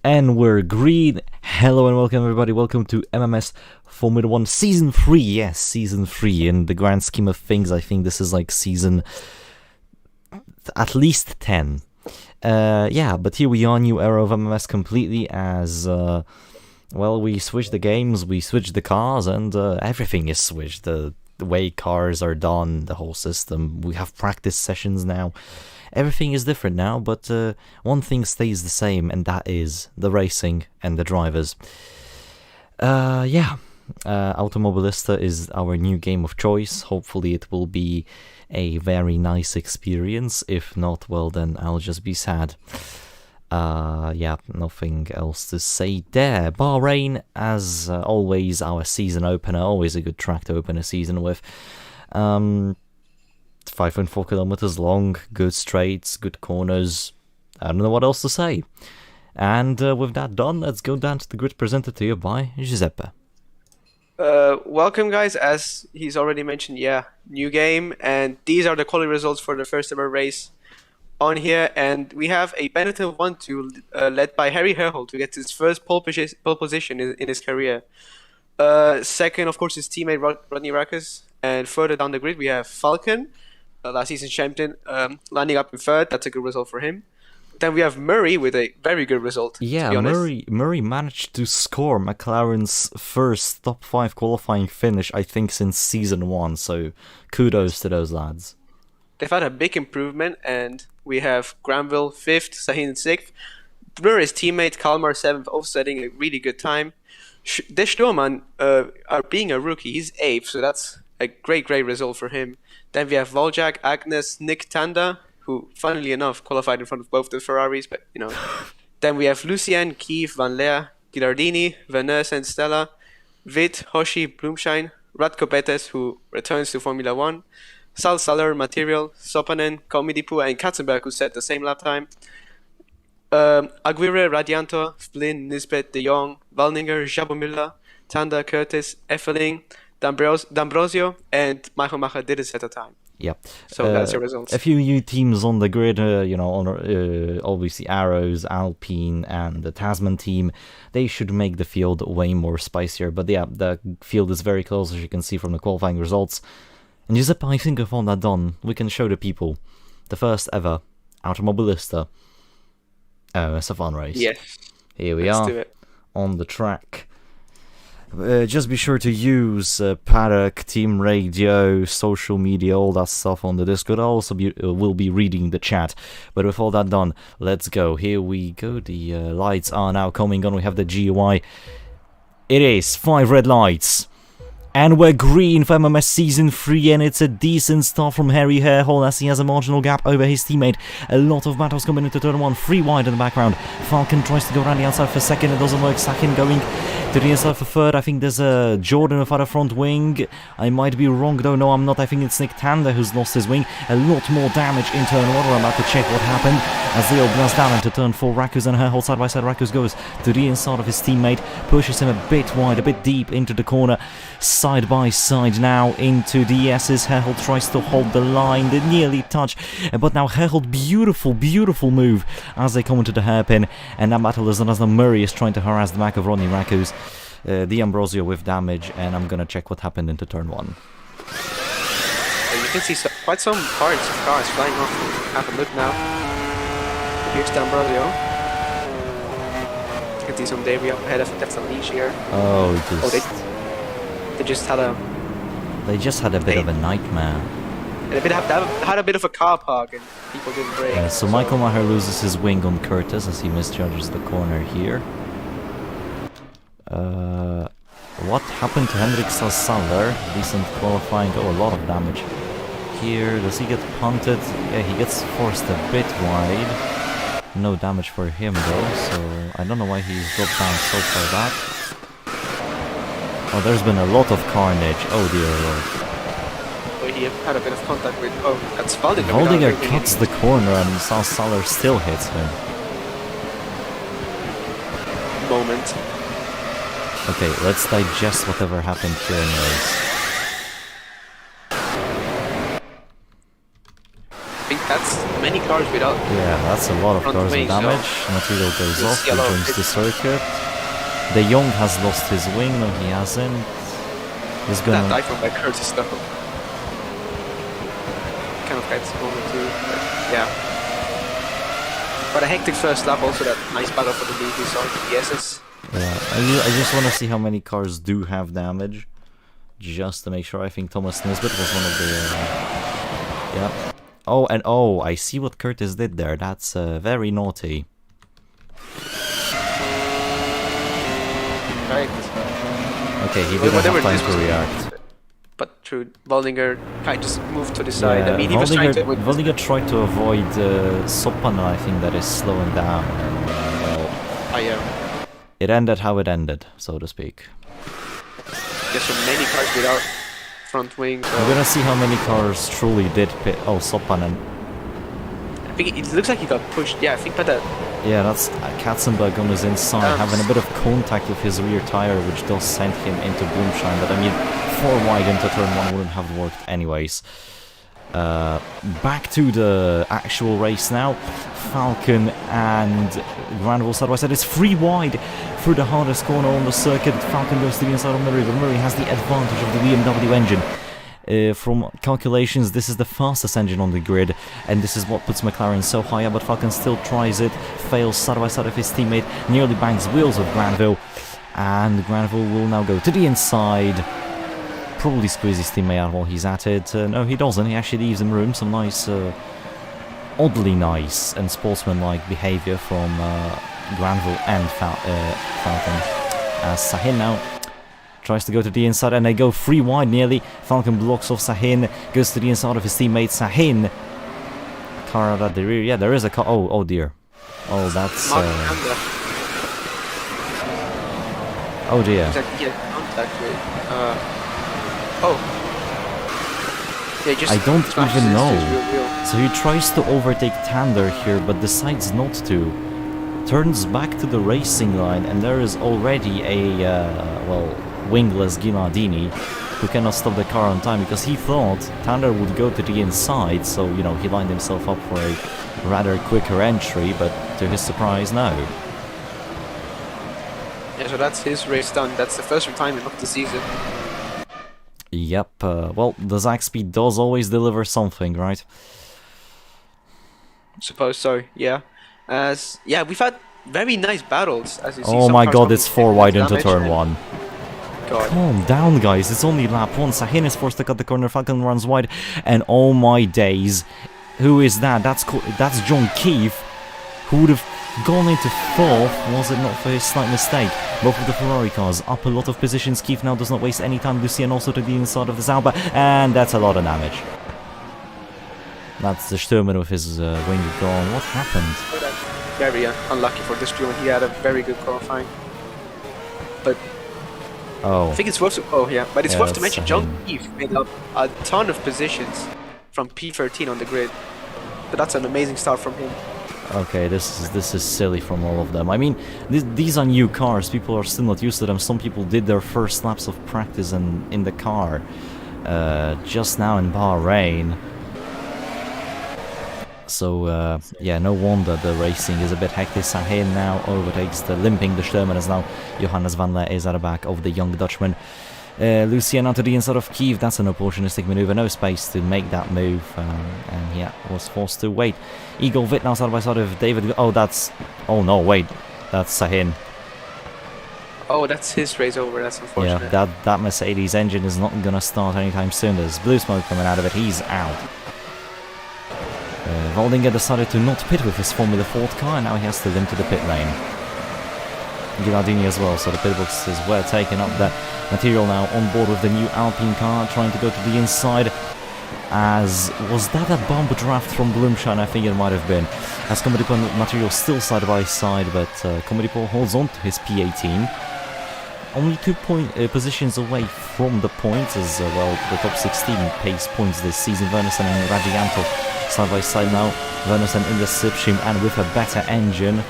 And we're green. Hello and welcome everybody. Welcome to MMS Formula 1 Season 3. Yes, Season 3. In the grand scheme of things, I think this is like season at least 10. Yeah, but here we are, new era of MMS completely as, well, we switched the games, we switched the cars, and everything is switched. The way cars are done, the whole system. We have practice sessions now. Everything is different now, but one thing stays the same, and that is the racing and the drivers. Automobilista is our new game of choice. Hopefully it will be a very nice experience. If not, well then I'll just be sad. Nothing else to say there. Bahrain, as always, our season opener. Always a good track to open a season with. 5.4 kilometers long, good straights, good corners. I don't know what else to say. And with that done, let's go down to the grid presented to you by Giuseppe. Welcome guys, as he's already mentioned, new game, and these are the quality results for the first ever race on here, and we have a Benetton 1-2 led by Harry Herhold to get his first pole position in his career. Second, of course, his teammate Rodney Rakus, and further down the grid we have Falcon, last season champion, landing up in third. That's a good result for him. Then we have Murray with a very good result. Yeah, to be honest. Murray managed to score McLaren's first top 5 qualifying finish, I think, since season 1. So kudos to those lads. They've had a big improvement, and we have Granville 5th, Sahin 6th. Murray's teammate Kalmar 7th, offsetting a really good time. De Sturman, being a rookie, he's 8th, so that's a great result for him. Then we have Voljak, Agnes, Nick Tanda, who, funnily enough, qualified in front of both the Ferraris, but, you know. Then we have Lucien, Keith, Van Leer, Girardini, Venus and Stella, Witt, Hoshi, Blumschein, Radko Betes, who returns to Formula 1, Sal Saller, Material, Sopanen, Komidipua, and Katzenberg, who set the same lap time. Aguirre, Radianto, Flynn, Nisbet, De Jong, Walninger, Jabomilla, Tanda, Curtis, Effeling, D'Ambrosio, and Michael Macher didn't set a time. Yep. So that's your results. A few new teams on the grid, obviously Arrows, Alpine, and the Tasman team. They should make the field way more spicier. But yeah, the field is very close, as you can see from the qualifying results. And Giuseppe, I think with all that done, we can show the people the first ever Automobilista MMS F1 race. Yes. Here we Let's are do it. on the track. Just be sure to use Paddock, Team Radio, social media, all that stuff on the Discord. I also will be reading the chat. But with all that done, let's go. Here we go. The lights are now coming on. We have the GUI. It is 5 red lights. And we're green for MMS Season 3, and it's a decent start from Harry Herhold as he has a marginal gap over his teammate. A lot of battles coming into turn 1, 3 wide in the background. Falcon tries to go around the outside for second, it doesn't work. Sakin going to the inside for third. I think there's a Jordan without a front wing. I might be wrong though, no I'm not. I think it's Nick Tanda who's lost his wing. A lot more damage in turn 1. I'm about to check what happened as Leo blasts down into turn 4. Rakus and Herhold side by side. Rakus goes to the inside of his teammate, pushes him a bit wide, a bit deep into the corner. Side by side now into the S's. Herhold tries to hold the line. They nearly touch, but now Herhold, beautiful move as they come into the hairpin, and that battle is done as the Murray is trying to harass the back of Rodney Rakus. D'Ambrosio with damage, and I'm gonna check what happened into turn 1. You can see quite some parts of cars flying off. Have a look now. Here's D'Ambrosio. You can see some debris up ahead of that's a leash here. They just had a bit of a nightmare. And they had a bit of a car park, and people didn't brake. So Michael Maher loses his wing on Curtis as he misjudges the corner here. What happened to Henrik Saller? Decent qualifying. Oh, a lot of damage here. Does he get punted? Yeah, he gets forced a bit wide. No damage for him though, so I don't know why he's dropped down so far back. Oh, there's been a lot of carnage. Oh dear lord. He had a bit of contact with... Oh, that's Waldinger. Waldinger cuts the corner and Saller still hits him. Moment. Okay, let's digest whatever happened here in the race. That's many cars without. Yeah, that's a lot of Front cars with wing, damage. Material goes you'll off, see a lot of rejoins the hits. circuit. De Jong has lost his wing, no he hasn't. He's That gonna... dive from by Curtis though. Kind of gets moment too, but yeah. But a hectic first lap, also that nice battle for the lead we saw in the DSS. Yeah, I just want to see how many cars do have damage. Just to make sure. I think Thomas Nisbet was one of the... yeah. Oh, and oh, I see what Curtis did there. That's very naughty. Right. Okay, he didn't have time to was- react. But true, Waldinger kind of just moved to the side. Yeah, I mean, he was trying to avoid. Waldinger tried to avoid Soppana, I think, that is slowing down. And, well, Oh yeah. it ended how it ended, so to speak. There's so many cars without front wing. So We're gonna see how many cars truly did pit. Oh, Soppanen. I think it looks like he got pushed. Yeah, I think by that. Yeah, that's Katzenberg on his inside, having a bit of contact with his rear tire, which does send him into Blumschein. But I mean, 4 wide into turn 1 wouldn't have worked anyways. Back to the actual race now. Falcon and Granville side by side. It's 3 wide through the hardest corner on the circuit. Falcon goes to the inside of Murray, but Murray has the advantage of the BMW engine. From calculations, this is the fastest engine on the grid, and this is what puts McLaren so high up, but Falcon still tries it, fails side by side of his teammate, nearly bangs wheels of Granville, and Granville will now go to the inside, probably squeeze his teammate out while he's at it. No, he doesn't, he actually leaves him room. Some nice, oddly nice and sportsmanlike behaviour from Granville and Falcon. As Sahin now tries to go to the inside, and they go 3 wide nearly. Falcon blocks off Sahin, goes to the inside of his teammate Sahin. Car out at the rear. Yeah, there is a car. Oh dear. Oh, that's... oh dear. Exactly, yeah, contact with. Yeah, just I don't smashes even into know. his rear wheel. So he tries to overtake Tander here, but decides not to. Turns back to the racing line, and there is already a, well, wingless Ghilardini who cannot stop the car on time, because he thought Tander would go to the inside, so, you know, he lined himself up for a rather quicker entry, but to his surprise, no. Yeah, so that's his race done. That's the first retirement of the season. Yep, well, the Zaxby does always deliver something, right? Suppose so, yeah. Yeah, we've had very nice battles, as you see. Oh some my cars god, coming it's 4 wide into damage turn and- 1. God. Calm down, guys, it's only lap 1. Sahin is forced to cut the corner, Falcon runs wide, and oh my days, who is that? That's John Keefe, who would have gone into 4th, was it not for his slight mistake. Both of the Ferrari cars up a lot of positions. Keefe now does not waste any time. Lucien also to the inside of the Zauber, and that's a lot of damage. That's the Sturman with his wing gone. What happened? Very unlucky for this Sturman. He had a very good qualifying. But Oh. I think it's worth to, but it's Yeah, worth to that's mention John Keefe made up a ton of positions from P13 on the grid. But that's an amazing start from him. Okay, this is silly from all of them. I mean, these are new cars. People are still not used to them. Some people did their first laps of practice in the car just now in Bahrain. So yeah, no wonder the racing is a bit hectic. Sahin now overtakes the limping the Sturman, as now Johannes van Leer is at the back of the young Dutchman. Lucien onto the inside of Kiev. That's an opportunistic maneuver, no space to make that move, and yeah, was forced to wait. Eagle Vitt now side by side of David. Oh, that's... oh no, wait, that's Sahin. Oh, that's his race over. That's unfortunate. Yeah, that Mercedes engine is not gonna start anytime soon. There's blue smoke coming out of it. He's out. Waldinger decided to not pit with his Formula Ford car, and now he has to limp to the pit lane. Ghilardini as well, so the pit boxes were taken up there. Material now on board with the new Alpine car, trying to go to the inside. As was that a bump draft from Blumschein? I think it might have been. As Comedy Material still side by side, but Comedy holds on to his P18. Only 2 positions away from the points, as well the top 16 pace points this season. Wernersen and Radianto side by side now. Wernersen in the slipstream and with a better engine.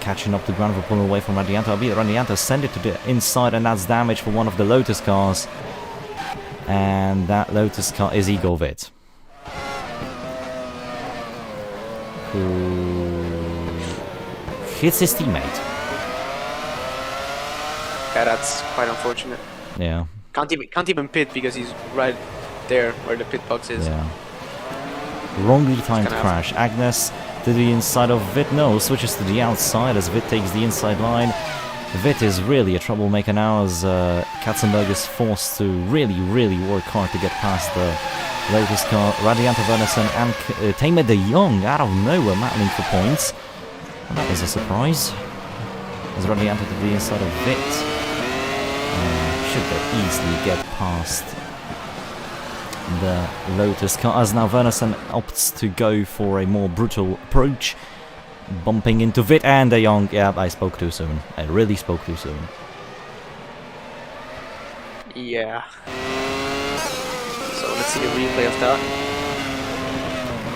Catching up to Granville, pulling away from Radianto. Albeit Radianto send it to the inside, and that's damage for one of the Lotus cars. And that Lotus car is Igor Vitt. who hits his teammate. Yeah, that's quite unfortunate. Yeah. Can't even pit because he's right there where the pit box is. Yeah. Wrongly timed crash. Agnes to the inside of Vit. No, switches to the outside as Vit takes the inside line. Vit is really a troublemaker now as Katzenberg is forced to really work hard to get past the latest car. Radianta Wernersen and Tamer de Jong out of nowhere battling for points. And that is a surprise. As Radianta to the inside of Vit. Should easily get past the Lotus car, as now Wernersen opts to go for a more brutal approach, bumping into Vit and De Jong. Yeah, I spoke too soon. I really spoke too soon. Yeah. So let's see the replay of that.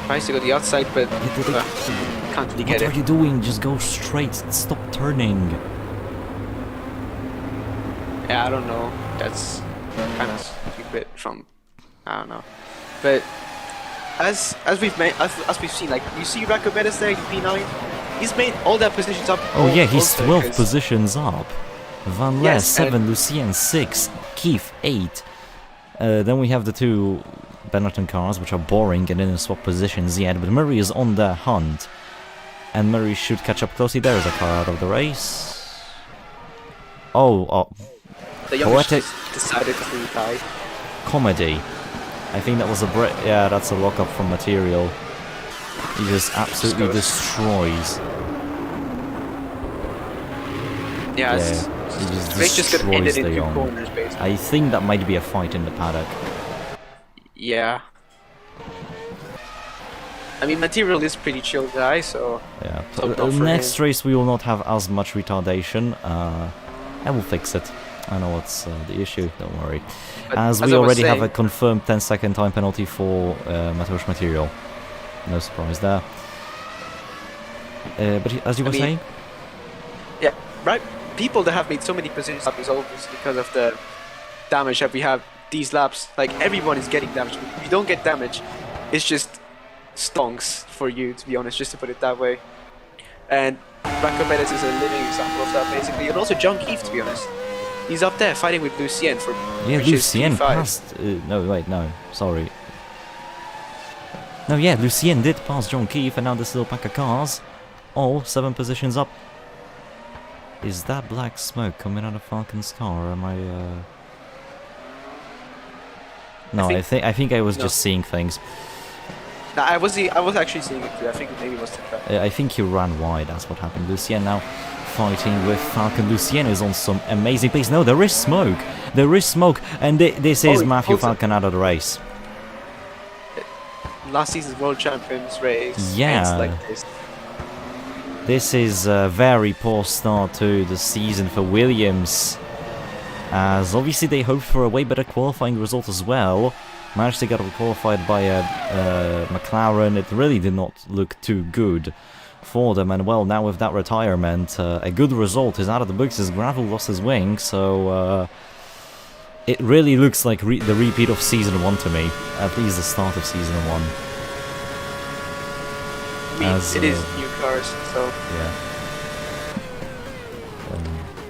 Tries to go the outside, but can't really get it. What are you doing? Just go straight. Stop turning. Yeah, I don't know. That's kind of stupid from, I don't know. But as we've seen, like you see Rakovedes there in P9, he's made all their positions up. Oh yeah, he's 12 positions up. Van Les 7, Lucien 6, Keith 8. Then we have the two Benetton cars, which are boring and didn't swap positions yet. But Murray is on the hunt, and Murray should catch up closely. There is a car out of the race. Oh. The Poetic decided to die. Comedy. I think that was a yeah, that's a lockup from material. He just absolutely destroys. Yeah, he just destroys the Young. Corners, basically. I think that might be a fight in the paddock. Yeah. I mean, material is pretty chill guy, so... Yeah. Next race we will not have as much retardation. I will fix it. I know what's the issue, don't worry. As we already have a confirmed 10-second time penalty for Mateusz Material. No surprise there. But as you were saying? Yeah, right. People that have made so many positions up is always because of the damage that we have these laps. Like, everyone is getting damage. If you don't get damage, it's just stonks for you, to be honest, just to put it that way. And Rakovedes is a living example of that, basically. And also John Keefe, to be honest. He's up there fighting with Lucien for... Yeah, Lucien passed... no, wait, no, sorry. No, yeah, Lucien did pass John Keefe, and now this little pack of cars, all 7 positions up. Is that black smoke coming out of Falcon's car, or am I... No, I think I was just seeing things. No, I was actually seeing it too. I think maybe it was the track. I think he ran wide, that's what happened. Lucien now fighting with Falcon. Lucien is on some amazing pace. No, there is smoke. There is smoke. And this is Matthew Falcon out of the race. Last season's world champions race. Yeah. Like this. This is a very poor start to the season for Williams. As obviously they hoped for a way better qualifying result as well. Managed to get qualified by McLaren. It really did not look too good for them, and well, now with that retirement, a good result is out of the books as Gravel lost his wing, so it really looks like the repeat of Season 1 to me, at least the start of Season 1. It is new cars, so yeah.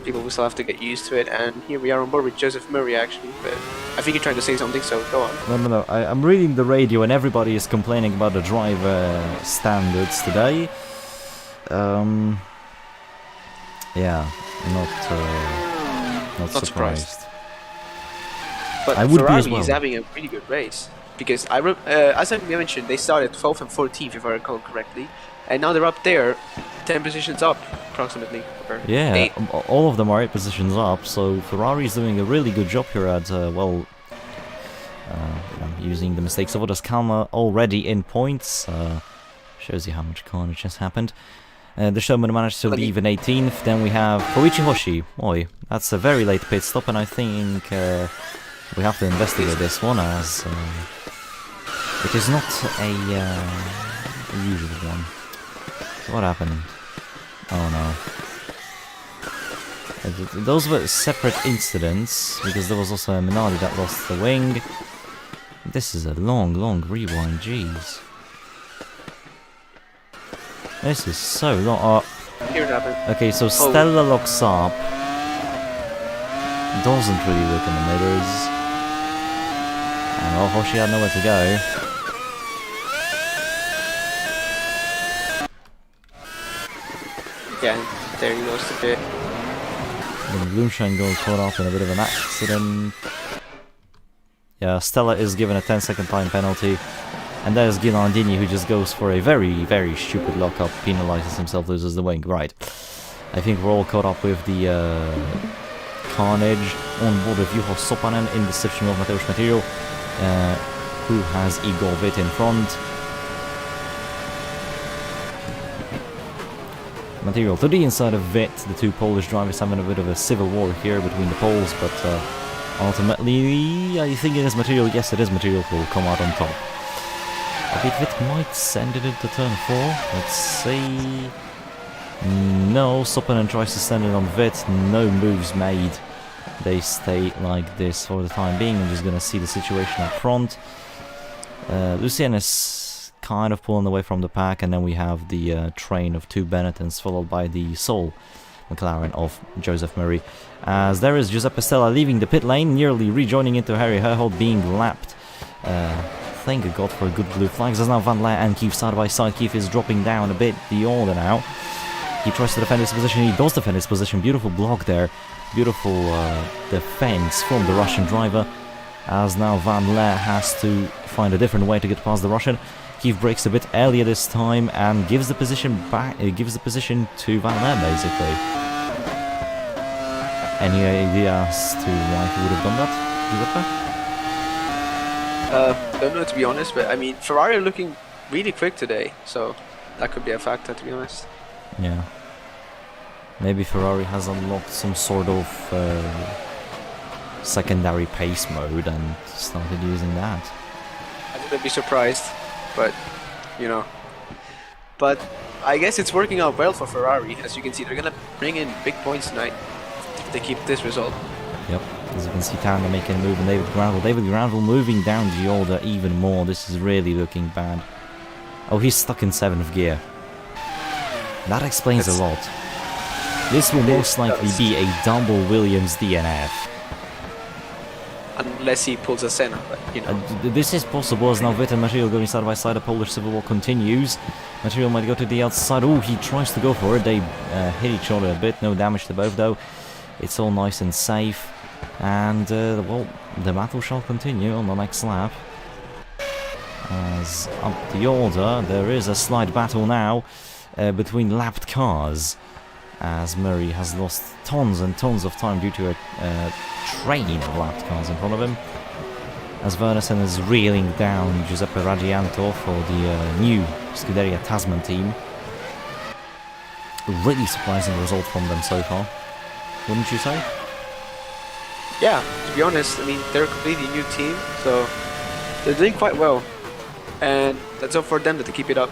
People will still have to get used to it, and here we are on board with Joseph Murray actually, but I think you're trying to say something, so go on. No, I'm reading the radio and everybody is complaining about the driver standards today. Yeah, not surprised. But I would Ferrari be as well. is having a really good race, because as I mentioned, they started 12th and 14th if I recall correctly, and now they're up there, 10 positions up approximately. Yeah, 8. all of them are 8 positions up, so Ferrari is doing a really good job here at, using the mistakes of others. Kalmar already in points, shows you how much carnage has happened. The Sherman managed to leave in 18th, then we have Koichi Hoshi. Oi, that's a very late pit stop, and I think we have to investigate this one, as it is not a usual one. So what happened? Oh no. Those were separate incidents, because there was also a Minardi that lost the wing. This is a long rewind, jeez. This is so long. Here it happened. Okay, so Stella locks up. Doesn't really look in the mirrors. And well, Hoshi had nowhere to go. Yeah, there he goes the bit. Then Bloomshine got caught up in a bit of an accident. Yeah, Stella is given a 10-second time penalty. And there's Ghilandini, who just goes for a very, very stupid lockup, penalizes himself, loses the wing. Right. I think we're all caught up with the carnage on board with Juho Sopanen in the section of Mateusz Material, who has Igor Witt in front. Material to the inside of Witt. The two Polish drivers having a bit of a civil war here between the Poles, but ultimately I think it is Material. Yes, it is Material who will come out on top. I think Witt might send it into turn 4. Let's see. No, Sopanen tries to send it on Witt. No moves made. They stay like this for the time being. I'm just gonna see the situation up front. Lucien is kind of pulling away from the pack, and then we have the train of two Benettons, followed by the sole McLaren of Joseph Murray. As there is Giuseppe Stella leaving the pit lane, nearly rejoining into Harry Herhold, being lapped. Thank God for good blue flags. There's now Van Laer and Keith side by side. Keith is dropping down a bit the order now. He tries to defend his position. He does defend his position. Beautiful block there. Beautiful defense from the Russian driver. As now Van Laer has to find a different way to get past the Russian. Keith breaks a bit earlier this time and gives the position back. Gives the position to Van Laer basically. Any idea as to why he would have done that, Giuseppe? Don't know, to be honest, but I mean, Ferrari are looking really quick today, so that could be a factor, to be honest. Yeah. Maybe Ferrari has unlocked some sort of secondary pace mode and started using that. I wouldn't be surprised, but, you know. But I guess it's working out well for Ferrari. As you can see, they're going to bring in big points tonight if they keep this result. Yep. As you can see, Tanda making a move, and David Granville. David Granville moving down the order even more. This is really looking bad. Oh, he's stuck in 7th gear. That explains a lot. This will most likely be a double Williams DNF. Unless he pulls a Senna, but you know. This is possible, as now Witt and Material going side by side. The Polish Civil War continues. Material might go to the outside. Oh, he tries to go for it. They hit each other a bit. No damage to both, though. It's all nice and safe. And, well, the battle shall continue on the next lap. As up the order, there is a slight battle now between lapped cars. As Murray has lost tons and tons of time due to a train of lapped cars in front of him. As Wernersen is reeling down Giuseppe Raggianto for the new Scuderia Tasman team. A really surprising result from them so far, wouldn't you say? Yeah, to be honest, I mean, they're a completely new team, so they're doing quite well. And that's up for them to keep it up.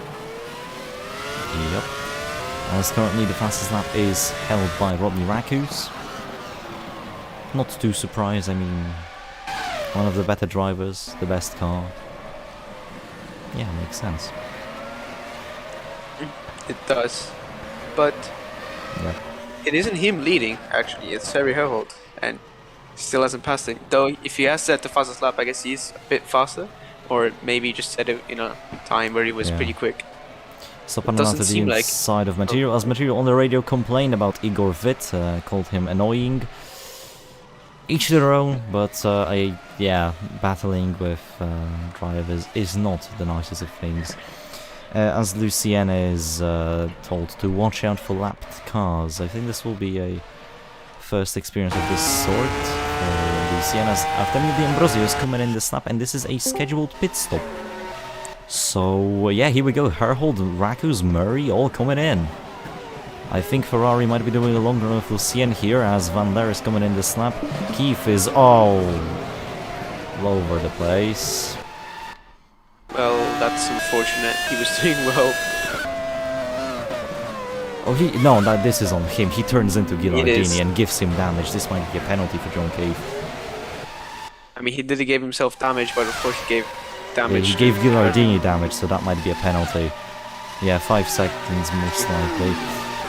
Yep. As currently the fastest lap is held by Rodney Rakus. Not too surprised, I mean, one of the better drivers, the best car. Yeah, makes sense. It does. But yeah. It isn't him leading, actually, it's Harry Herhold. And still hasn't passed him. Though, if he has set the fastest lap, I guess he's a bit faster. Or maybe just set it in a time where he was pretty quick. Sopanen to the inside of Material, as Material on the radio complained about Igor Witt, called him annoying. Each to their own, but yeah, battling with drivers is not the nicest of things. As Lucien is told to watch out for lapped cars. I think this will be a first experience of this sort for Lucien, as Artemio D'Ambrosio is coming in this lap, and this is a scheduled pit stop. So, yeah, here we go. Herhold, Rakus, Murray, all coming in. I think Ferrari might be doing a long run with Lucien here, as Van Laer is coming in this lap. Keith is all over the place. Well, that's unfortunate. He was doing well. Oh, no, this is on him. He turns into Ghilardini and gives him damage. This might be a penalty for John Keith. I mean, he did give himself damage, but of course he gave damage. Yeah, he gave Ghilardini damage, so that might be a penalty. Yeah, 5 seconds most likely.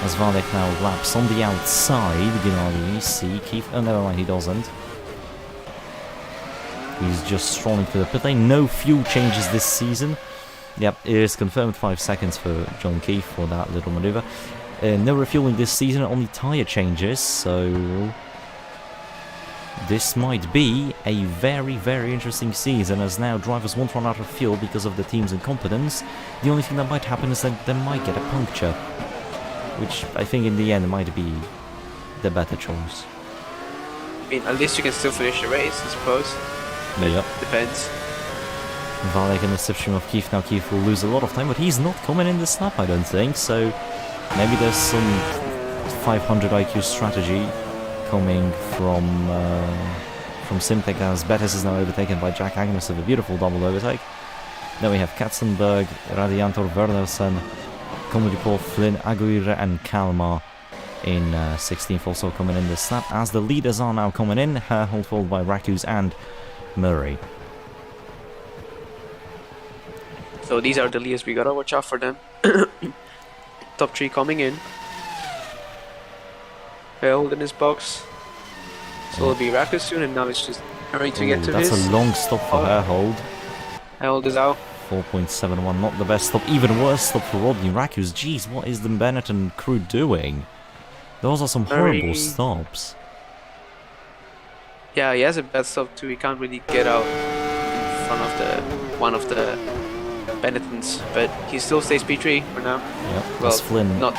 As Valek now laps on the outside. Gennady, see Keith. Oh, never mind, he doesn't. He's just strolling through the pit lane. No fuel changes this season. Yep, it is confirmed 5 seconds for John Keith for that little maneuver. No refueling this season, only tyre changes, so this might be a very, very interesting season, as now drivers won't run out of fuel because of the team's incompetence. The only thing that might happen is that they might get a puncture, which I think in the end might be the better choice. I mean, at least you can still finish the race, I suppose. Yep. Depends. Valek in the slipstream of Keith. Now Keith will lose a lot of time, but he's not coming in this lap, I don't think, so maybe there's some 500 IQ strategy coming from Simtek, as Bettis is now overtaken by Jack Agnes with a beautiful double overtake. Then we have Katzenberg, Radiantor, Wernersen, Komodipol, Flynn, Aguirre and Kalmar in 16th also coming in this lap, as the leaders are now coming in, Herhold followed by Rakus and Murray. So these are the leaders, we gotta watch out for them. Top 3 coming in. Herhold in his box. So it'll be Rakus soon, and now it's just Murray to get to that's his. A long stop for Herhold. Herhold is out. 4.71, not the best stop. Even worse stop for Rodney Rakus. Jeez, what is the Bennett and crew doing? Those are some horrible stops. Yeah, he has a bad stop too. He can't really get out in front of one of the Bennettons, but he still stays P3 for now. Yep, well, Flynn. Not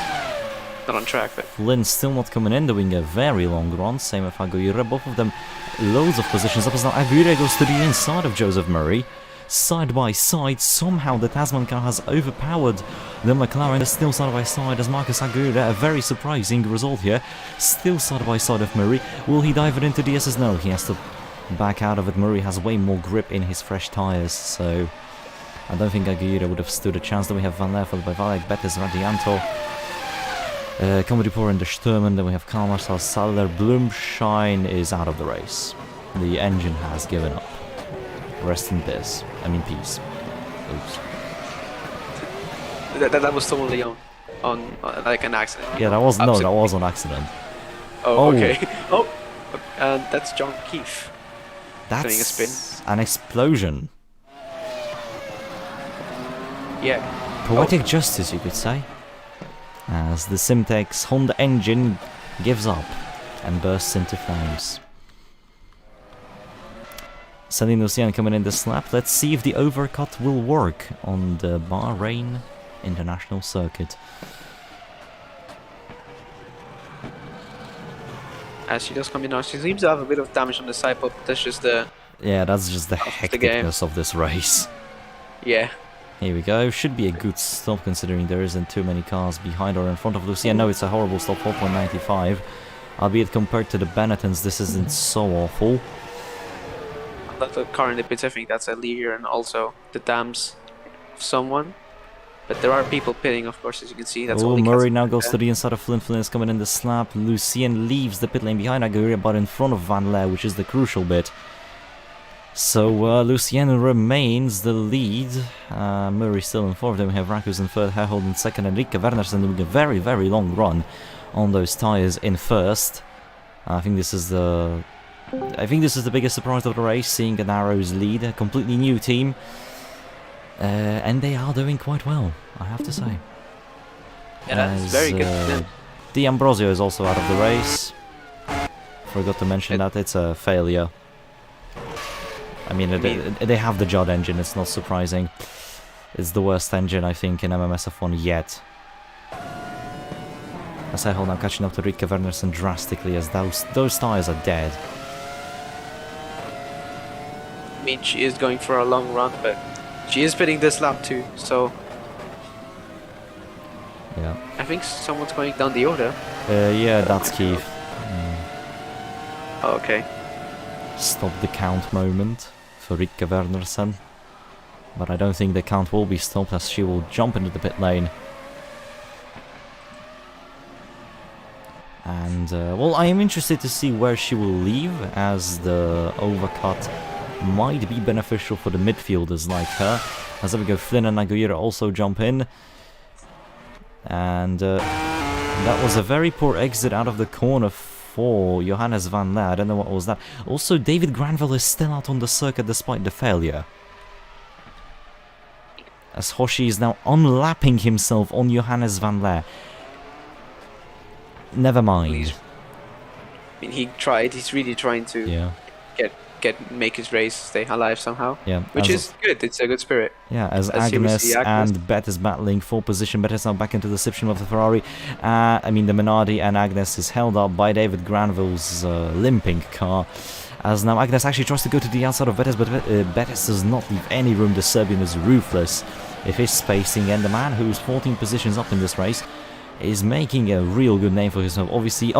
on track, but Flynn still not coming in, doing a very long run. Same with Aguirre. Both of them loads of positions up, as now Aguirre goes to the inside of Joseph Murray. Side by side, somehow the Tasman car has overpowered the McLaren. Still side by side as Marcus Aguirre, a very surprising result here. Still side by side of Murray. Will he dive it into DSS? No, he has to back out of it. Murray has way more grip in his fresh tyres, so I don't think Aguirre would have stood a chance. Then we have Van Leer followed by Valek, Bettis, Radianto, Komodipor and the Sturman. Then we have Kalmar, Saller, Blumschein is out of the race. The engine has given up. Rest in peace. I mean peace. Oops. that was totally on like an accident. Yeah, that was no, that was an accident. Oh, okay. Oh, and that's John Keith. That's doing a spin. An explosion. Yeah. Poetic justice, you could say. As the Simtek's Honda engine gives up and bursts into flames. Celine Lucian coming in this lap. Let's see if the overcut will work on the Bahrain International Circuit. As she does come in now, she seems to have a bit of damage on the side, but that's just the... Yeah, that's just the hecticness of this race. Yeah. Here we go. Should be a good stop considering there isn't too many cars behind or in front of Lucia. No, it's a horrible stop, 4.95. Albeit compared to the Bennettons, this isn't so awful. That's a car in the pits, I think that's a leader and also the dams of someone. But there are people pitting, of course, as you can see. That's all. Murray now goes to the inside of Flynn. Flynn is coming in the slap. Lucien leaves the pit lane behind Aguirre, but in front of Van Leer, which is the crucial bit. So Lucien remains the lead. Murray still in fourth. Then we have Rakus in third, Herhold in second, and Rikke Wernersen doing a very, very long run on those tyres in first. I think this is the biggest surprise of the race, seeing an Arrows lead, a completely new team. And they are doing quite well, I have to say. Yeah, that's very good. Yeah. D'Ambrosio is also out of the race. Forgot to mention that, it's a failure. I mean, they have the Judd engine, it's not surprising. It's the worst engine, I think, in MMS F1 yet. As I hold now catching up to Rikke Wernersen drastically, as those tyres are dead. I mean, she is going for a long run, but she is pitting this lap too, so... Yeah. I think someone's going down the order. Yeah, that's Keith. Oh, okay. Stop the count moment for Rikke Wernersen. But I don't think the count will be stopped, as she will jump into the pit lane. And, well, I am interested to see where she will leave, as the overcut might be beneficial for the midfielders like her. As there we go, Flynn and Aguirre also jump in. And that was a very poor exit out of the corner for Johannes van Laar. I don't know what was that. Also, David Granville is still out on the circuit despite the failure, as Hoshi is now unlapping himself on Johannes van Laar. Never mind. I mean, he tried. He's really trying to make his race stay alive somehow. Yeah, which is good. It's a good spirit. Yeah, as Agnes and Bet is battling for position. Bet is now back into the slipstream of the Ferrari. I mean, the Minardi, and Agnes is held up by David Granville's limping car. As now Agnes actually tries to go to the outside of Bettis, but Bettis does not leave any room. The Serbian is ruthless with his spacing, and the man who's 14 positions up in this race is making a real good name for himself. Obviously,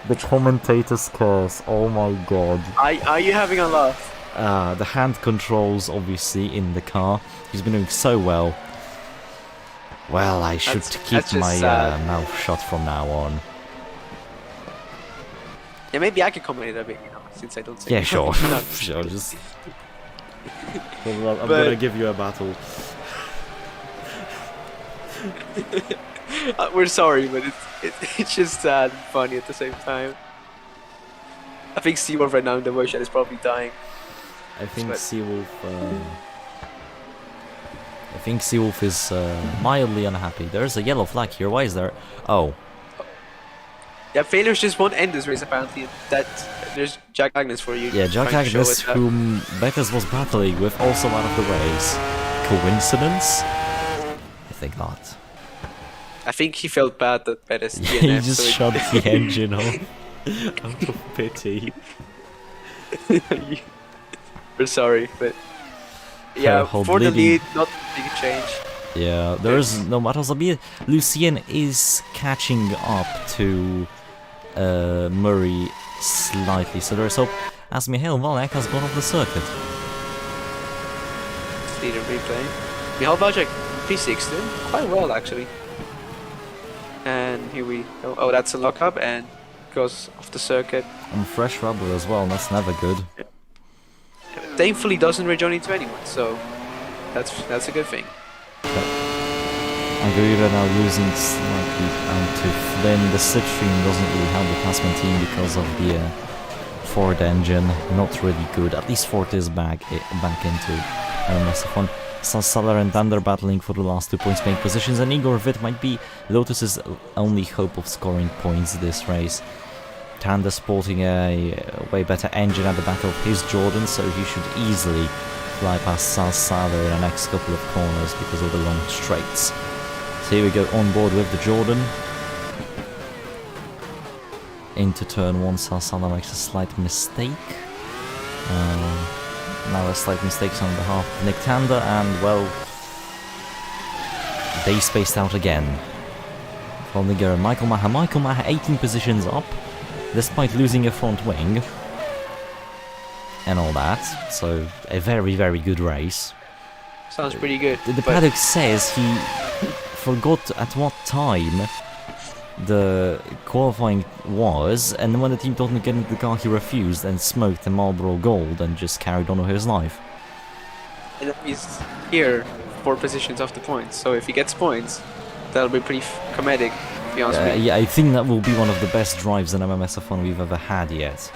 the commentator's curse, oh my god. Are you having a laugh? The hand controls, obviously, in the car. He's been doing so well. Well, I should keep my mouth shut from now on. Yeah, maybe I can comment a bit, since I don't say. Yeah, sure. Sure, just... I'm gonna give you a battle. We're sorry, but it's just sad and funny at the same time. I think Seawolf right now in the voice chat is probably dying. I think Seawolf is mildly unhappy. There's a yellow flag here. Why is there? Oh. Yeah, failures just won't end this race apparently. There's Jack Agnes for you. Yeah, Jack Agnes, whom Bettis was battling with, also out of the race. Coincidence? I think not. I think he felt bad that Bettis DNF. He just shut the engine off out of pity. We're sorry, but yeah, for the lead, not a big change. Yeah, there is no battles. Lucien is catching up to Murray slightly, so there is hope, as Mihail Valek has gone off the circuit. Leader replay. Mihail Valek P6 doing quite well actually. And here we go. Oh, that's a lockup and goes off the circuit. And fresh rubber as well, that's never good. Yeah. Thankfully doesn't rejoin into anyone, so that's a good thing. Aguirre now losing slightly out to Flynn. The slipstream doesn't really help the Tasman team because of the Ford engine. Not really good. At least Ford is back into MMS F1. Saller and Thunder battling for the last 2 points paying positions, and Igor Witt might be Lotus's only hope of scoring points this race. Tanda sporting a way better engine at the back of his Jordan, so he should easily fly past Saller in the next couple of corners because of the long straights. So here we go, on board with the Jordan. Into turn 1, Saller makes a slight mistake. Now a slight mistake on behalf of Nick Tanda, and well, they spaced out again. Volniger and Michael Maher 18 positions up, despite losing a front wing and all that, so a very, very good race. Sounds pretty good. The paddock says he forgot at what time the qualifying was, and when the team told him to get into the car he refused and smoked the Marlboro Gold and just carried on with his life. And he's here 4 positions off the points, so if he gets points, that'll be pretty comedic, to be honest with you. Yeah, I think that will be one of the best drives in MMS F1 we've ever had yet.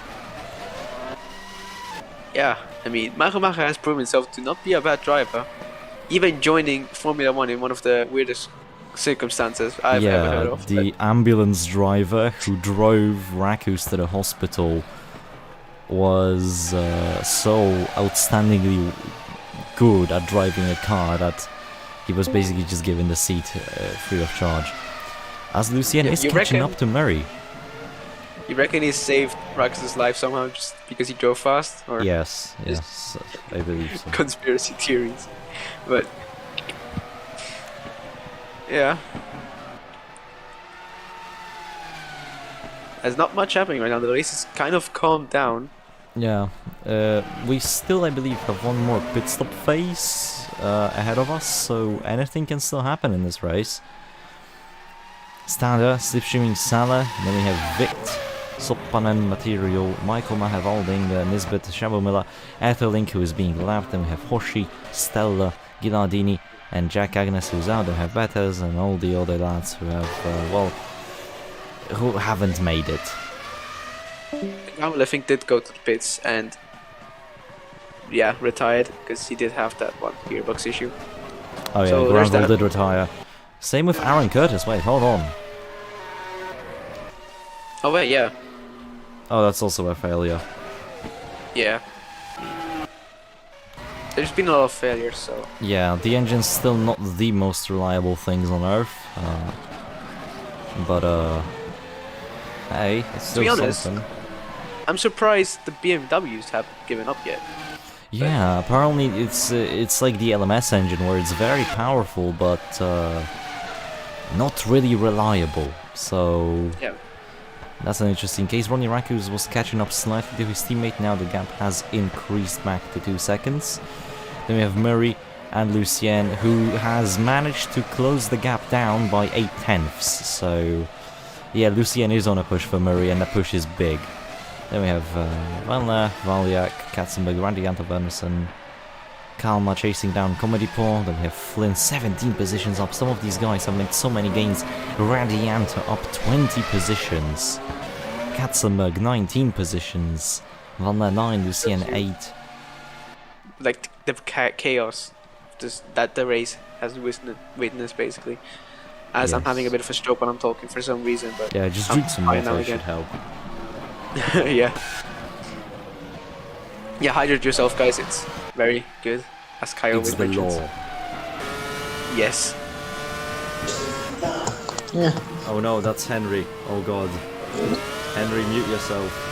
Yeah, I mean, Michael Macher has proven himself to not be a bad driver, even joining Formula 1 in one of the weirdest circumstances I've ever heard of. The ambulance driver who drove Rakus to the hospital was so outstandingly good at driving a car that he was basically just given the seat free of charge. As Lucien is catching up to Murray. You reckon he saved Rakus' life somehow just because he drove fast? Or yes, I believe so. Conspiracy theories. But yeah, there's not much happening right now. The race is kind of calmed down. Yeah, we still, I believe, have one more pit stop phase ahead of us, so anything can still happen in this race. Standa, slipstreaming Salah, then we have Vict, Soppanen, Material, Michael Mahavalding, Nisbet, Shabomila, Etherlink, who is being lapped, then we have Hoshi, Stella, Gilardini, and Jack Agnes who's out, they have Betters, and all the other lads who have, well, who haven't made it. Gamble, I think, did go to the pits and, yeah, retired, because he did have that one gearbox issue. Oh yeah, So Granville did retire. Same with Aaron Curtis, wait, hold on. Oh wait, yeah. Oh, that's also a failure. Yeah. There's been a lot of failures, so... Yeah, the engine's still not the most reliable things on Earth. But, hey, it's still to be honest, something. I'm surprised the BMWs haven't given up yet. Yeah, apparently it's like the LMS engine, where it's very powerful, but not really reliable. So... Yeah. That's an interesting case. Ronnie Rackus was catching up slightly to his teammate. Now the gap has increased back to 2 seconds. Then we have Murray and Lucien, who has managed to close the gap down by 8/10. So, yeah, Lucien is on a push for Murray, and the push is big. Then we have Van Leer, Valiak, Katzenberg, Randy Antoversen, Kalmar chasing down Comedy-Paul. Then we have Flynn 17 positions up. Some of these guys have made so many gains. Randy Anto up 20 positions. Katzenberg 19 positions. Van Leer 9, Lucien 8. Like the chaos that the race has witnessed, basically. As I'm having a bit of a stroke when I'm talking for some reason, but yeah, just drink some water, should help. Yeah. Yeah, hydrate yourself, guys. It's very good, as Kai always mentions. Law. Yes. Yeah. Oh no, that's Henry. Oh god. Henry, mute yourself.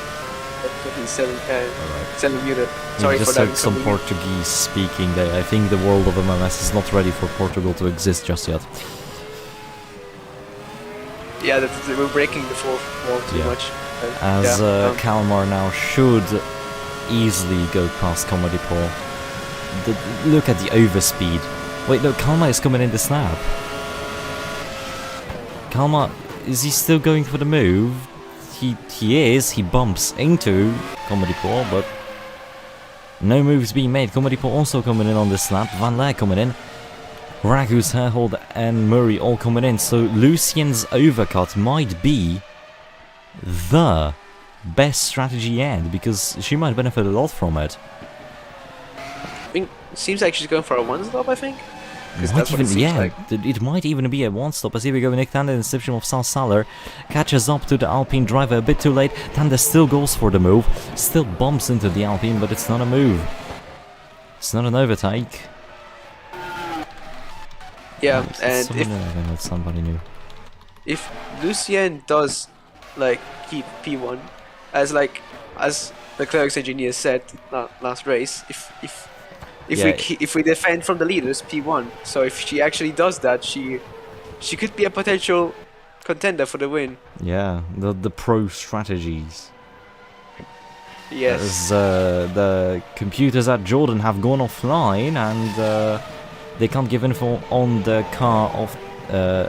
He's selling muted. You Sorry just for that. heard some Portuguese speaking there. I think the world of MMS is not ready for Portugal to exist just yet. Yeah, we're breaking the fourth wall too much. As Kalmar now should easily go past Comedy Paul. Look at the overspeed. Wait, no, Kalmar is coming in the snap. Kalmar, is he still going for the move? He is. He bumps into Comedy Paul, but no moves being made. Comedy Paul also coming in on the snap. Van Leer coming in. Ragus, Herhold, and Murray all coming in. So Lucien's overcut might be the best strategy yet, because she might benefit a lot from it. I mean, it seems like she's going for a one-stop, I think. It might even be a one-stop. As here we go, Nick Tander, inception of Sal Saller, catches up to the Alpine driver a bit too late. Tander still goes for the move, still bumps into the Alpine, but it's not a move. It's not an overtake. Yeah, and if somebody new. If Lucien does like keep P1, as Leclerc's engineer said last race, if we defend from the leaders, P1. So if she actually does that, she could be a potential contender for the win. Yeah, the pro strategies. Yes. As the computers at Jordan have gone offline, and they can't give info on the car of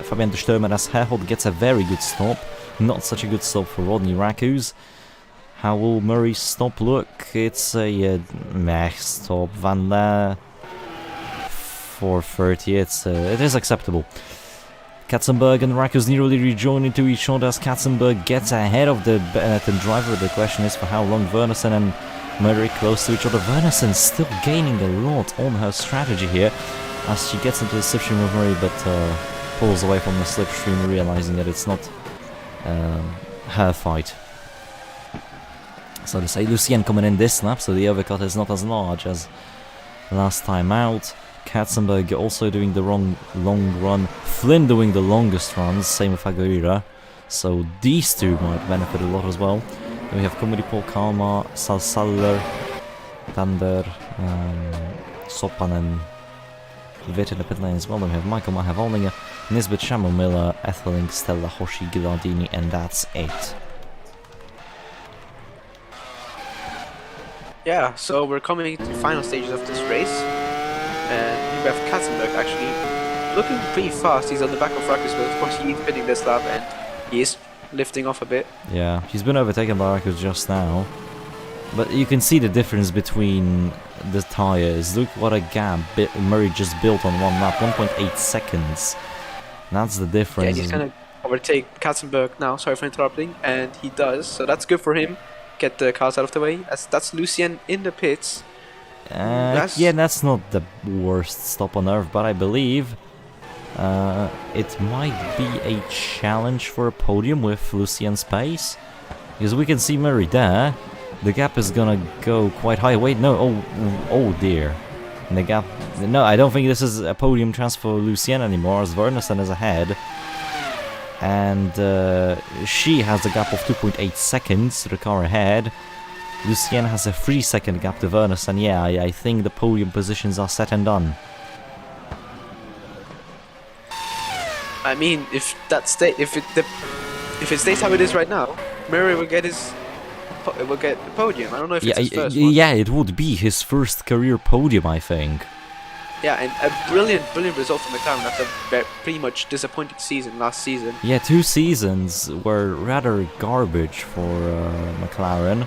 Fabian de Sturmer, as Herhold gets a very good stop. Not such a good stop for Rodney Rackus. How will Murray's stop look? It's a meh stop. Van Leer 430. It is acceptable. Katzenberg and Rackus nearly rejoin into each other as Katzenberg gets ahead of the Benetton driver. The question is for how long. Wernersen and Murray close to each other. Wernersen still gaining a lot on her strategy here as she gets into the slipstream with Murray, but pulls away from the slipstream, realizing that it's not her fight. So to say, Lucien coming in this lap, so the overcut is not as large as last time out. Katzenberg also doing the long run. Flynn doing the longest runs, same with Aguirre. So these two might benefit a lot as well. Then we have Comedy Paul, Kalmar, Salsaller, Tander, Sopanen, Witt in the pit lane as well. Then we have Michael Maher, Volninger, Nisbet, Shamu Miller, Etheling, Stella, Hoshi, Gilardini, and that's it. Yeah, so we're coming to the final stages of this race, and we have Katzenberg actually looking pretty fast. He's on the back of Rackus, but of course he's pinning this lap, and he is lifting off a bit. Yeah, he's been overtaken by Rackus just now. But you can see the difference between the tires. Look what a gap Murray just built on one lap, 1.8 seconds. That's the Yeah, difference. he's gonna overtake Katzenberg now. Sorry for interrupting, and he does. So that's good for him. Get the cars out of the way. That's Lucien in the pits. Yeah, that's not the worst stop on earth, but I believe it might be a challenge for a podium with Lucien's pace. Because we can see Murray there. The gap is gonna go quite high. Wait, no, oh dear. And the gap... No, I don't think this is a podium chance for Lucien anymore, as Wernersen is ahead. And she has a gap of 2.8 seconds to the car ahead. Lucien has a 3-second gap to Wernersen. Yeah, I think the podium positions are set and done. I mean, if it stays how it is right now, Murray will get the podium. I don't know if it's his first one. Yeah, it would be his first career podium, I think. Yeah, and a brilliant result from McLaren after a pretty much disappointing season last season. Yeah, 2 seasons were rather garbage for McLaren.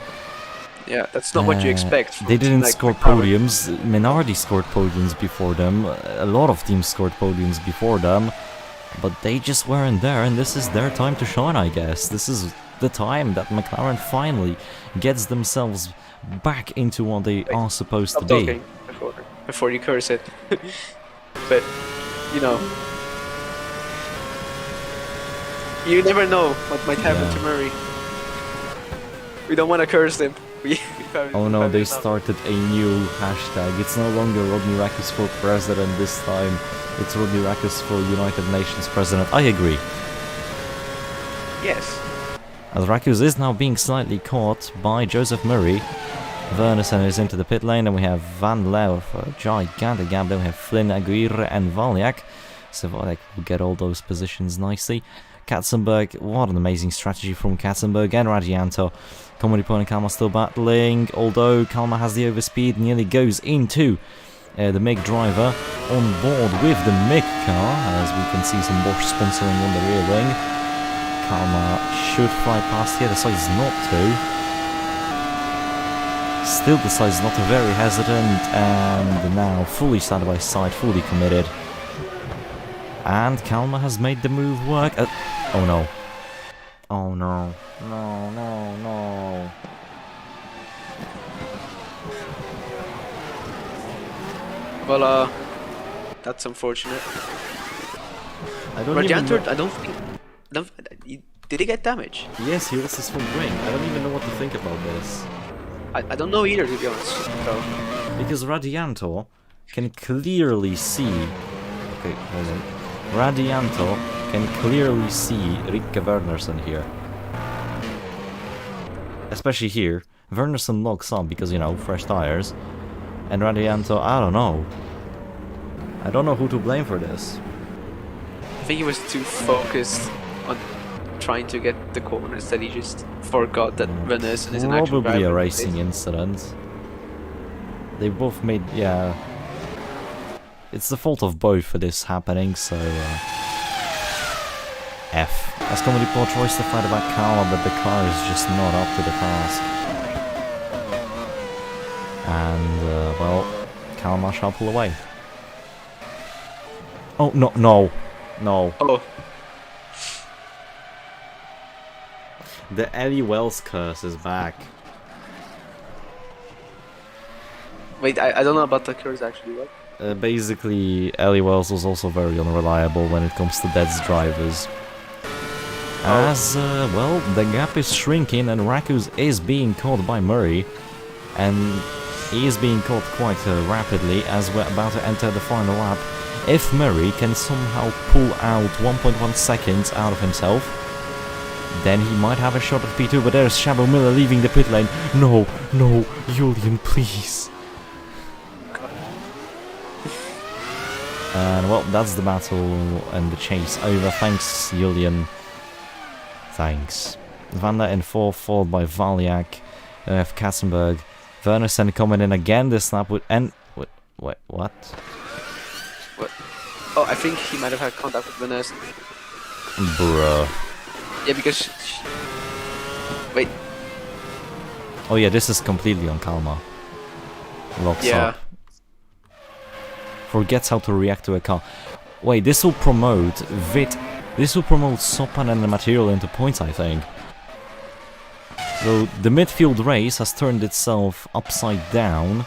Yeah, that's not what you expect. They didn't score podiums. Minardi scored podiums before them. A lot of teams scored podiums before them. But they just weren't there, and this is their time to shine, I guess. This is the time that McLaren finally gets themselves back into what they are supposed to be. Before you curse it. But, you know, you never know what might happen to Murray. We don't want to curse them. Oh no, they started a new hashtag. It's no longer Rodney Rakus for president this time. It's Rodney Rakus for United Nations president. I agree. Yes. As Rakus is now being slightly caught by Joseph Murray. Wernersen is into the pit lane, and we have Van Leeuw for a gigantic gap. Then we have Flynn, Aguirre and Valyak. So Valyak will get all those positions nicely. Katzenberg, what an amazing strategy from Katzenberg and Radianto. Comedy Point and Kalmar still battling, although Kalmar has the overspeed, nearly goes into the MiG driver on board with the MiG car, as we can see some Bosch sponsoring on the rear wing. Kalmar should fly past here, decides not to. Still decides not to, very hesitant, and now fully side by side, fully committed. And Kalmar has made the move work. Oh no. Oh no. No. Well, that's unfortunate. Radianto, I don't think... Did he get damage? Yes, he lost his front wing. I don't even know what to think about this. I don't know either, to be honest. So. Because Radianto can clearly see... Okay, hold on. Radianto can clearly see Rikke Wernersen here. Especially here. Wernersen locks on because, you know, fresh tires. And Radianto, I don't know. I don't know who to blame for this. I think he was too focused on trying to get the corners that he just forgot that Wernersen is an actual driver. Probably a racing incident. They both made, yeah... It's the fault of both for this happening, so... F. As Comedy Paul tries to fight about Kalmar, but the car is just not up to the task. And, well, Kalmar shall pull away. Oh, no. Oh. The Ellie Wells curse is back. Wait, I don't know about the curse actually, what? Basically, Ellie Wells was also very unreliable when it comes to Dead's drivers. As, well, the gap is shrinking and Rakus is being caught by Murray. And he is being caught quite rapidly as we're about to enter the final lap. If Murray can somehow pull out 1.1 seconds out of himself, then he might have a shot at P2, but there's Shabo Miller leaving the pit lane. No, Julian, please. And well, that's the battle and the chase over. Thanks, Julian. Thanks. Vanda in 4th, followed by Valyak. We have Katzenberg. Wernersen coming in again this lap with... And... Wait, what? What? Oh, I think he might have had contact with Wernersen. Bruh. Yeah, because... Wait. Oh yeah, this is completely on Kalmar. Locks Yeah. up. Forgets how to react to a car. Wait, this will promote Vit. This will promote Sopan and the material into points, I think. So the midfield race has turned itself upside down.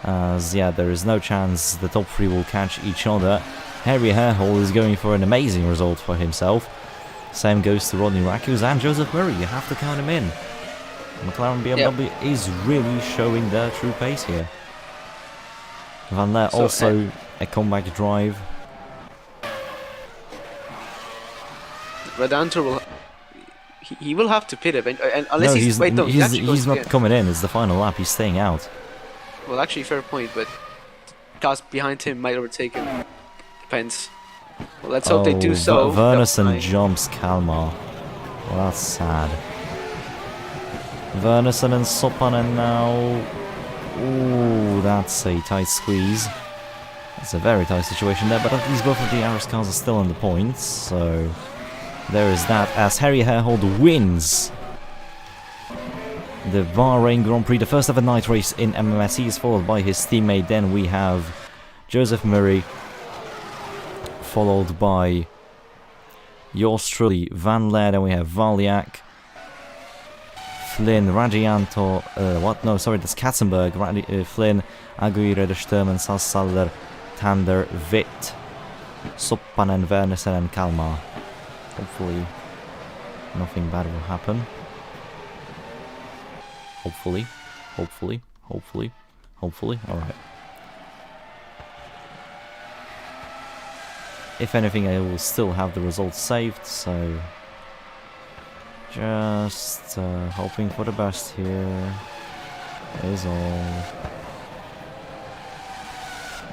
As yeah, there is no chance the top three will catch each other. Harry Hairhole is going for an amazing result for himself. Same goes to Rodney Rakus and Joseph Murray. You have to count him in. McLaren BMW is really showing their true pace here. Van Leer So, also a comeback drive. Radanto will. He will have to pit eventually, and unless No, he's wait, no, he actually goes he's not again. coming in. It's the final lap. He's staying out. Well, actually, fair point, but cars behind him might overtake him. Depends. Well, let's hope they do so. Wernerson jumps Kalmar. Well, that's sad. Wernerson and Sopanen now. Ooh, that's a tight squeeze. It's a very tight situation there, but at least both of the Aris cars are still in the points, so there is that. As Harry Hairhold wins the Bahrain Grand Prix, the first ever night race in MMS. He is followed by his teammate. Then we have Joseph Murray, followed by yours truly, Van Leer. Then we have Valiak, Flynn, Radianto, no, sorry, that's Katzenberg, Flynn, Aguirre, the Sturman, Salsaller, Tander, Witt, Suppanen, Wernersen, and Kalmar. Hopefully, nothing bad will happen. Hopefully. Alright. If anything, I will still have the results saved, so just hoping for the best here is all.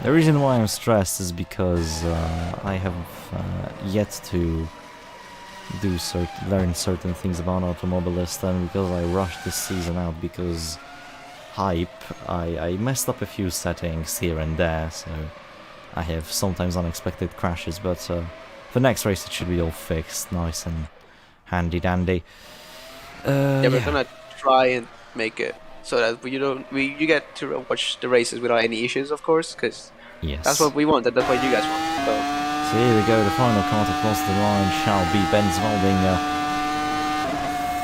The reason why I'm stressed is because I have yet to learn certain things about Automobilist, and because I rushed this season out because hype, I messed up a few settings here and there, so I have sometimes unexpected crashes, but for next race it should be all fixed, nice and handy dandy. Yeah, we're gonna try and make it so that you get to watch the races without any issues, of course, because Yes. that's what we want, and that's what you guys want. So here we go, the final car to cross the line shall be Ben Zwaldinger.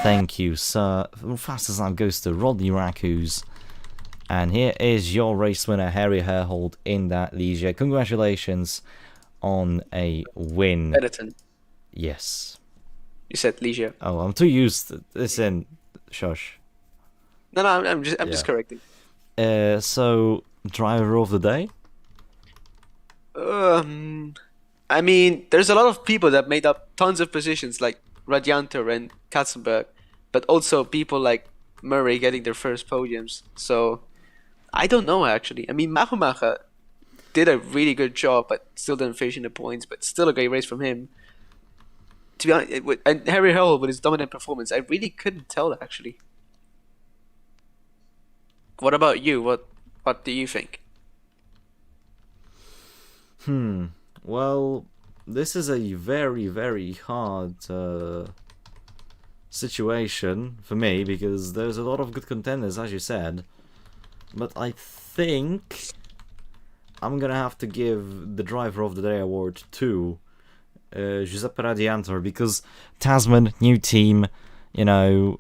Thank you, sir. Fastest lap goes to Rodney Rakus. And here is your race winner, Harry Hairhold, in that Ligier. Congratulations on a win. Benetton, Yes. you said Ligier. Oh, I'm too used to this in... Shush. No, I'm just correcting. So, driver of the day? I mean, there's a lot of people that made up tons of positions, like Radianter and Katzenberg, but also people like Murray getting their first podiums. So, I don't know, actually. I mean, Machumacher did a really good job, but still didn't finish in the points, but still a great race from him. To be honest, and Harry Howell with his dominant performance, I really couldn't tell, actually. What about you? What do you think? Well, this is a very, very hard situation for me, because there's a lot of good contenders, as you said. But I think I'm gonna have to give the Driver of the Day award to Giuseppe Radiantor, because Tasman, new team, you know,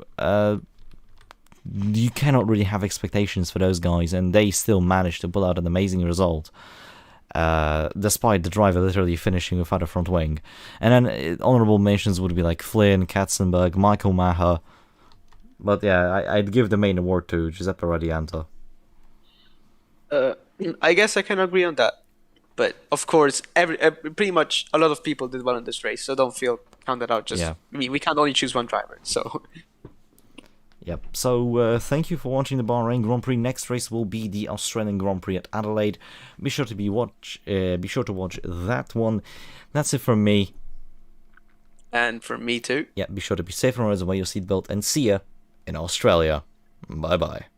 you cannot really have expectations for those guys, and they still managed to pull out an amazing result. Despite the driver literally finishing without a front wing. And then honorable mentions would be like Flynn, Katzenberg, Michael Maher. But yeah, I'd give the main award to Giuseppe Radianto. I guess I can agree on that. But of course, pretty much a lot of people did well in this race, so don't feel counted out. Just we can't only choose one driver, so. Yep. So thank you for watching the Bahrain Grand Prix. Next race will be the Australian Grand Prix at Adelaide. Be sure to watch that one. That's it from me. And from me too. Yeah. Be sure to be safe on roads and wear your seatbelt. And see ya in Australia. Bye bye.